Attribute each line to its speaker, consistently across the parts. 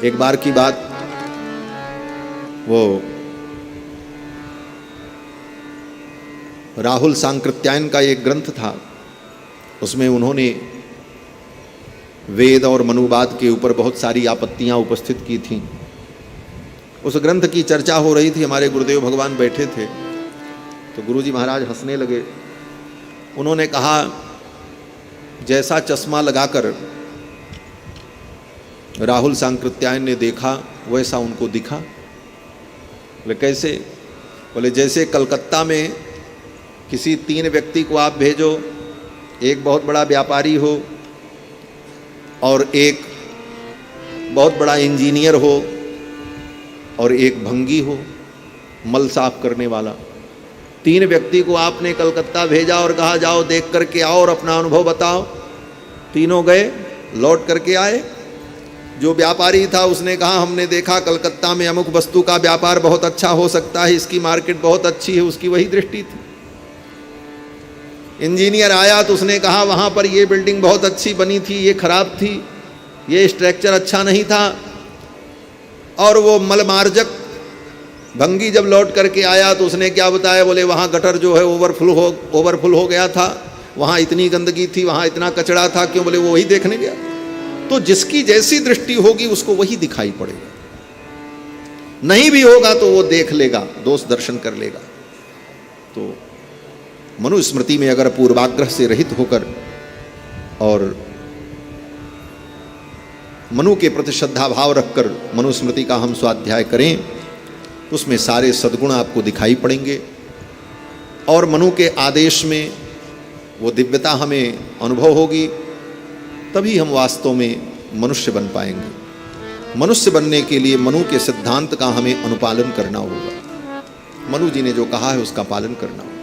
Speaker 1: एक बार की बात, वो राहुल सांकृत्यायन का एक ग्रंथ था, उसमें उन्होंने वेद और मनुवाद के ऊपर बहुत सारी आपत्तियां उपस्थित की थीं। उस ग्रंथ की चर्चा हो रही थी, हमारे गुरुदेव भगवान बैठे थे, तो गुरुजी महाराज हंसने लगे। उन्होंने कहा, जैसा चश्मा लगाकर राहुल सांकृत्यायन ने देखा वैसा उनको दिखा। बोले कैसे? बोले जैसे कलकत्ता में किसी 3 व्यक्ति को आप भेजो, एक बहुत बड़ा व्यापारी हो और एक बहुत बड़ा इंजीनियर हो और एक भंगी हो, मल साफ करने वाला। 3 व्यक्ति को आपने कलकत्ता भेजा और कहा जाओ देख करके आओ और अपना अनुभव बताओ। तीनों गए, लौट करके आए। जो व्यापारी था उसने कहा हमने देखा कलकत्ता में अमुक वस्तु का व्यापार बहुत अच्छा हो सकता है, इसकी मार्केट बहुत अच्छी है, उसकी वही दृष्टि थी। इंजीनियर आया तो उसने कहा वहाँ पर ये बिल्डिंग बहुत अच्छी बनी थी, ये खराब थी, ये स्ट्रक्चर अच्छा नहीं था। और वो मलमार्जक भंगी जब लौट करके आया तो उसने क्या बताया? बोले वहाँ गटर जो है ओवरफुल हो गया था, वहाँ इतनी गंदगी थी, वहाँ इतना कचरा था। क्यों? बोले वो वही देखने गया। तो जिसकी जैसी दृष्टि होगी उसको वही दिखाई पड़ेगा, नहीं भी होगा तो वो देख लेगा, दोष दर्शन कर लेगा। तो मनुस्मृति में अगर पूर्वाग्रह से रहित होकर और मनु के प्रति श्रद्धा भाव रखकर मनुस्मृति का हम स्वाध्याय करें तो उसमें सारे सद्गुण आपको दिखाई पड़ेंगे और मनु के आदेश में वो दिव्यता हमें अनुभव होगी, तभी हम वास्तव में मनुष्य बन पाएंगे। मनुष्य बनने के लिए मनु के सिद्धांत का हमें अनुपालन करना होगा। मनु जी ने जो कहा है उसका पालन करना होगा।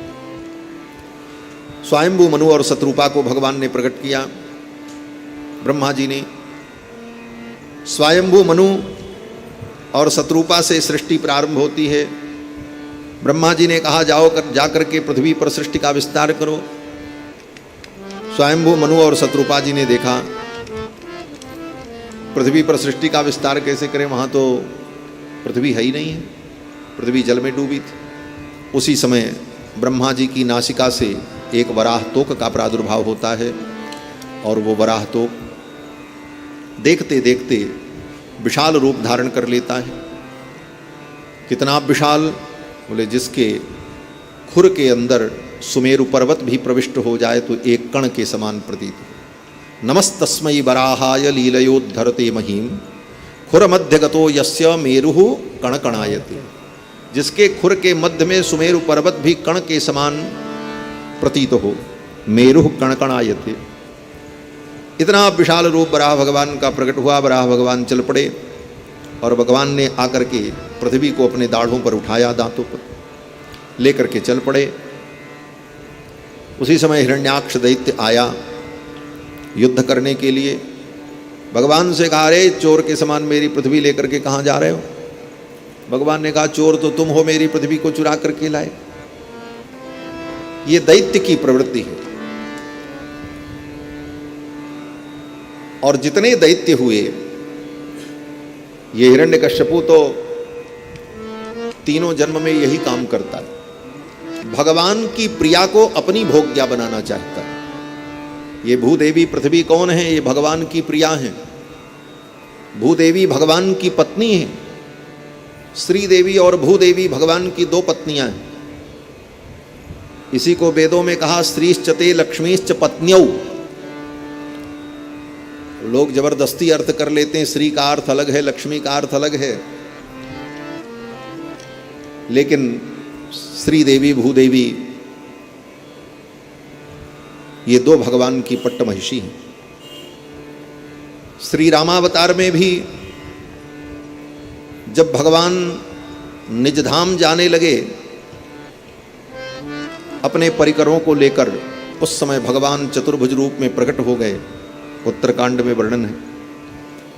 Speaker 1: स्वयंभू मनु और शतरूपा को भगवान ने प्रकट किया। ब्रह्मा जी ने स्वयंभू मनु और शतरूपा से सृष्टि प्रारंभ होती है। ब्रह्मा जी ने कहा जाकर के पृथ्वी पर सृष्टि का विस्तार करो। स्वयंभू मनु और शतरूपा जी ने देखा पृथ्वी पर सृष्टि का विस्तार कैसे करें, वहाँ तो पृथ्वी है ही नहीं है, पृथ्वी जल में डूबी थी। उसी समय ब्रह्मा जी की नासिका से एक वराह तोक का प्रादुर्भाव होता है और वो वराह तोक देखते देखते विशाल रूप धारण कर लेता है। कितना विशाल? बोले जिसके खुर के अंदर सुमेरु पर्वत भी प्रविष्ट हो जाए तो एक कण के समान प्रतीत हो। नमस्तस्मै वराहाय लीलयोद्धरते महीम खुर मध्यगतो यस्य मेरुः कणकणायते। जिसके खुर के मध्य में सुमेरु पर्वत भी कण के समान प्रतीत हो, मेरुः कणकणायते। इतना विशाल रूप वराह भगवान का प्रकट हुआ। वराह भगवान चल पड़े और भगवान ने आकर के पृथ्वी को अपने दाढ़ों पर उठाया, दांतों पर लेकर के चल पड़े। उसी समय हिरण्याक्ष दैत्य आया युद्ध करने के लिए। भगवान से कहा, रे चोर के समान मेरी पृथ्वी लेकर के कहाँ जा रहे हो? भगवान ने कहा, चोर तो तुम हो, मेरी पृथ्वी को चुरा करके लाए। ये दैत्य की प्रवृत्ति है। और जितने दैत्य हुए, ये हिरण्यकश्यपु तो तीनों जन्म में यही काम करता है। भगवान की प्रिया को अपनी भोग्या बनाना चाहता है। ये भूदेवी पृथ्वी कौन है? ये भगवान की प्रिया हैं। भूदेवी भगवान की पत्नी है। श्री देवी और भूदेवी भगवान की 2 पत्नियां हैं। इसी को वेदों में कहा, स्त्रीश्चते लक्ष्मीश्च पत्न्यौ। लोग जबरदस्ती अर्थ कर लेते हैं, श्री का अर्थ अलग है, लक्ष्मी का अर्थ अलग है। लेकिन श्री देवी भूदेवी ये 2 भगवान की पट्ट महिषी हैं। श्री रामावतार में भी जब भगवान निज धाम जाने लगे अपने परिकरों को लेकर, उस समय भगवान चतुर्भुज रूप में प्रकट हो गए। उत्तरकांड में वर्णन है।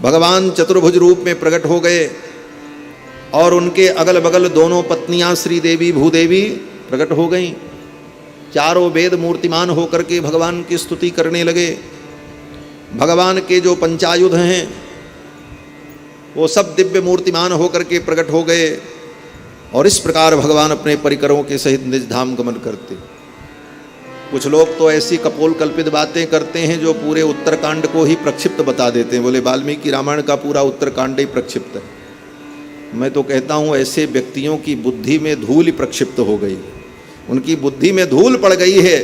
Speaker 1: भगवान चतुर्भुज रूप में प्रकट हो गए और उनके अगल बगल दोनों पत्नियां श्री देवी भूदेवी प्रकट हो गईं। चारों वेद मूर्तिमान होकर के भगवान की स्तुति करने लगे। भगवान के जो पंचायुध हैं वो सब दिव्य मूर्तिमान होकर के प्रकट हो गए और इस प्रकार भगवान अपने परिकरों के सहित निज धाम गमन करते। कुछ लोग तो ऐसी कपोल कल्पित बातें करते हैं जो पूरे उत्तरकांड को ही प्रक्षिप्त बता देते हैं। बोले वाल्मीकि रामायण का पूरा उत्तरकांड ही प्रक्षिप्त है। मैं तो कहता हूँ ऐसे व्यक्तियों की बुद्धि में धूल ही प्रक्षिप्त हो गई, उनकी बुद्धि में धूल पड़ गई है,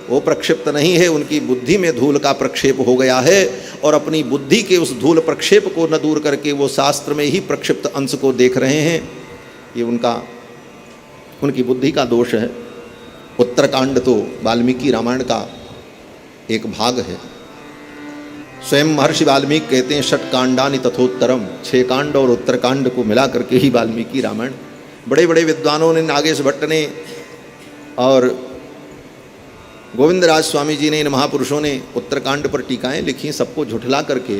Speaker 1: वो प्रक्षिप्त नहीं है, उनकी बुद्धि में धूल का प्रक्षेप हो गया है और अपनी बुद्धि के उस धूल प्रक्षेप को न दूर करके वो शास्त्र में ही प्रक्षिप्त अंश को देख रहे हैं। ये उनकी बुद्धि का दोष है। उत्तरकांड तो वाल्मीकि रामायण का एक भाग है। स्वयं महर्षि वाल्मीकि कहते हैं षट्कांडानि तथोत्तरम, 6 कांड और उत्तरकांड को मिला करके ही वाल्मीकि रामायण। बड़े बड़े विद्वानों ने, नागेश भट्ट ने और गोविंदराज स्वामी जी ने, इन महापुरुषों ने उत्तरकांड पर टीकाएं लिखी। सबको झुठला करके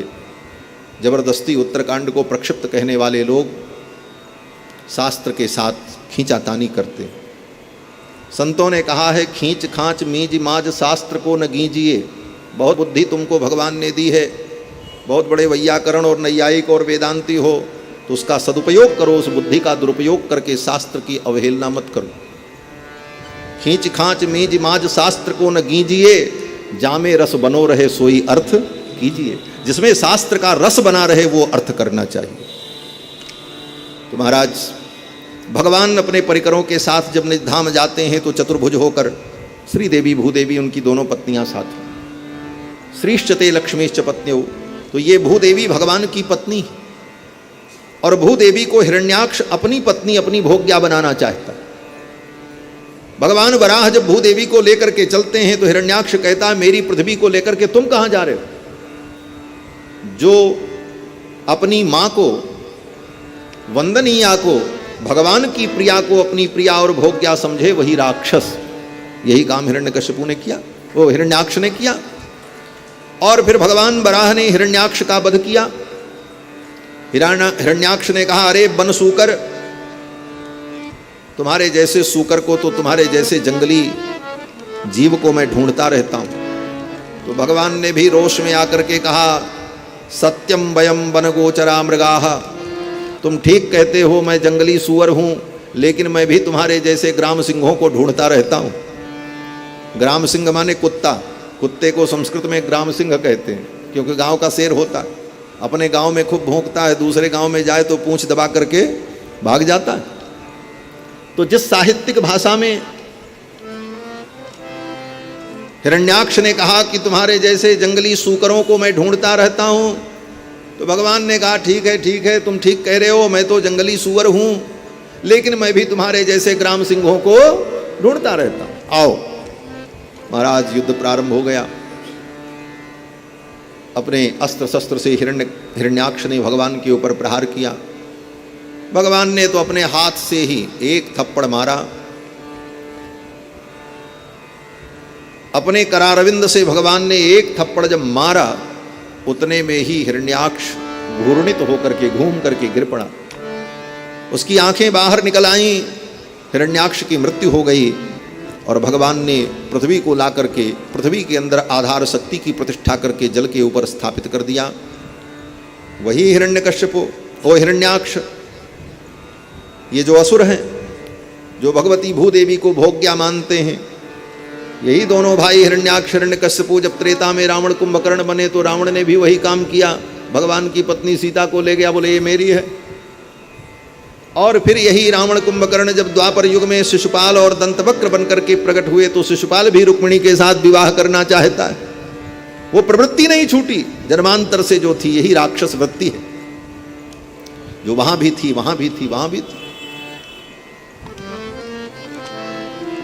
Speaker 1: जबरदस्ती उत्तरकांड को प्रक्षिप्त कहने वाले लोग शास्त्र के साथ खींचातानी करते। संतों ने कहा है खींच खांच मीज माज शास्त्र को न गीजिए। बहुत बुद्धि तुमको भगवान ने दी है, बहुत बड़े वैयाकरण और नैयायिक और वेदांती हो, तो उसका सदुपयोग करो, उस बुद्धि का दुरुपयोग करके शास्त्र की अवहेलना मत करो। खींच खांच मीज माज शास्त्र को न गीजिए, जामे रस बनो रहे सोई अर्थ कीजिए। जिसमें शास्त्र का रस बना रहे वो अर्थ करना चाहिए। तो महाराज भगवान अपने परिकरों के साथ जब निज धाम जाते हैं तो चतुर्भुज होकर श्रीदेवी भूदेवी उनकी दोनों पत्नियां साथ हैं। श्रीश्चते लक्ष्मीश्च पत्न्यौ, तो ये भूदेवी भगवान की पत्नी और भूदेवी को हिरण्याक्ष अपनी पत्नी, अपनी भोग्या बनाना चाहता। भगवान वराह जब भूदेवी को लेकर के चलते हैं तो हिरण्याक्ष कहता है मेरी पृथ्वी को लेकर के तुम कहां जा रहे हो। जो अपनी मां को, वंदनीया को, भगवान की प्रिया को अपनी प्रिया और भोग्या समझे वही राक्षस। यही काम हिरण्यकश्यपु ने किया, वो हिरण्याक्ष ने किया। और फिर भगवान वराह ने हिरण्याक्ष का वध किया। हिरण्याक्ष ने कहा अरे वन सूकर, तुम्हारे जैसे सूकर को, तो तुम्हारे जैसे जंगली जीव को मैं ढूंढता रहता हूं। तो भगवान ने भी रोष में आकर के कहा सत्यम वयम वन गोचरा मृगाः, तुम ठीक कहते हो, मैं जंगली सूअर हूं, लेकिन मैं भी तुम्हारे जैसे ग्राम सिंहों को ढूंढता रहता हूं। ग्राम सिंह माने कुत्ता, कुत्ते को संस्कृत में ग्राम सिंह कहते हैं, क्योंकि गांव का शेर होता है, अपने गांव में खूब भौंकता है, दूसरे गांव में जाए तो पूंछ दबा करके भाग जाता है। तो जिस साहित्यिक भाषा में हिरण्याक्ष ने कहा कि तुम्हारे जैसे जंगली सूकरों को मैं ढूंढता रहता हूं, तो भगवान ने कहा ठीक है, तुम ठीक कह रहे हो, मैं तो जंगली सूअर हूं, लेकिन मैं भी तुम्हारे जैसे ग्राम सिंहों को ढूंढता रहता हूं। आओ। महाराज युद्ध प्रारंभ हो गया। अपने अस्त्र शस्त्र से हिरण्याक्ष ने भगवान के ऊपर प्रहार किया। भगवान ने तो अपने हाथ से ही एक थप्पड़ मारा। अपने करारविंद से भगवान ने एक थप्पड़ जब मारा, उतने में ही हिरण्याक्ष घूर्णित होकर के घूम करके गिर पड़ा। उसकी आंखें बाहर निकल आईं, हिरण्याक्ष की मृत्यु हो गई। और भगवान ने पृथ्वी को ला करके पृथ्वी के अंदर आधार शक्ति की प्रतिष्ठा करके जल के ऊपर स्थापित कर दिया। वही हिरण्यकश्यप, ओ हिरण्याक्ष, ये जो असुर हैं, जो भगवती भूदेवी को भोग्या मानते हैं, यही दोनों भाई हिरण्याक्ष हिरण्यकश्यप जब त्रेता में रावण कुंभकर्ण बने तो रावण ने भी वही काम किया। भगवान की पत्नी सीता को ले गया, बोले ये मेरी है। और फिर यही रावण कुंभकर्ण जब द्वापर युग में शिशुपाल और दंतवक्र बनकर के प्रकट हुए तो शिशुपाल भी रुक्मिणी के साथ विवाह करना चाहता है। वो प्रवृत्ति नहीं छूटी, जन्मांतर से जो थी, यही राक्षस वृत्ति है जो वहां भी थी, वहां भी थी, वहां भी थी।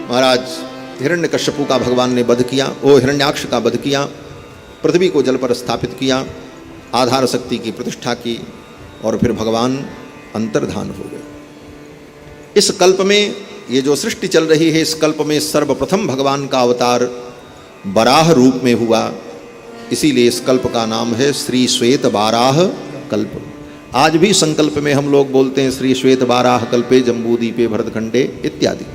Speaker 1: महाराज हिरण्यकश्यपु का भगवान ने वध किया, वो हिरण्याक्ष का वध किया, पृथ्वी को जल पर स्थापित किया, आधार शक्ति की प्रतिष्ठा की, और फिर भगवान अंतर्धान हो गए। इस कल्प में ये जो सृष्टि चल रही है, इस कल्प में सर्वप्रथम भगवान का अवतार वराह रूप में हुआ। इसीलिए इस कल्प का नाम है श्री श्वेत वाराह कल्प। आज भी संकल्प में हम लोग बोलते हैं श्री श्वेत वाराह कल्पे जम्बूदीपे भरतखंडे इत्यादि।